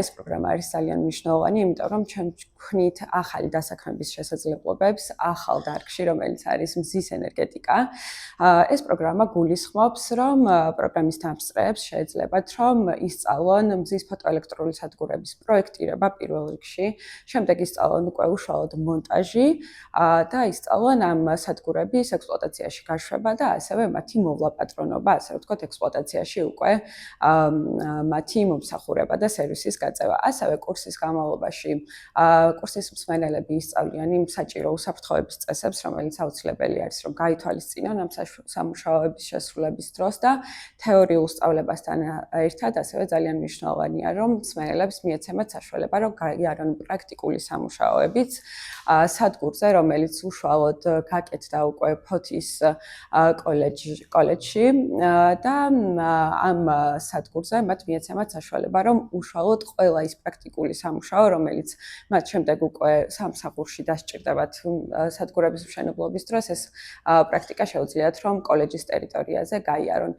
ეს პროგრამა არის ძალიან მნიშვნელოვანი, იმიტომ რომ ჩვენ ვქნით ახალი დასაქმების შესაძლებლობებს ახალ დარგში, რომელიც არის მზის ენერგეტიკა. ეს პროგრამა გულისხმობს, რომ პროგრამის დამსწრეებს შეეძლებათ, რომ ისწავლონ მზის ფოტოელექტრული სადგურების პროექტირება პირველ რიგში, შემდეგ ისწავლონ უკვე უშუალოდ მონტაჟი და ისწავლონ ამ სადგურების ექსპლუატაციაში გაშვება და ასევე მათი მოვლაპატრონობა, ასე ვთქვათ, ექსპლუატაციაში უკვე მათი მომსახურება და სერვისის გაწევა. ასევე კურსის განმავლობაში კურსის მსმენელები ისწავლიან იმ საჭირო უსაფრთხოების წესებს, რომელიც აუცილებელი არის, რომ გაითვალისწინონ ამ სამუშაოების შესრულების დროს და თეორიულ სწავლებასთან ერთად ასევე ძალიან მნიშვნელოვანია, რომ მსმენელებს მიეცემათ საშუალება, რომ გაიარონ პრაქტიკული სამუშაოებიც სადგურზე, რომელიც უშუალოდ გაკეთდა უკვე ფოთის კოლეჯში და ამ სადგურზე მათ მიეცემათ საშუალება, რომ უშუალოდ ყველა ის პრაქტიკული სამუშაო, რომელიც მათ შემდეგ უკვე სამსახურში დასჭირდებათ სადგურების მშენებლობის დროს, ეს პრაქტიკა შეუძლიათ, რომ კოლეჯის ტერიტორიაზე გაიარონ.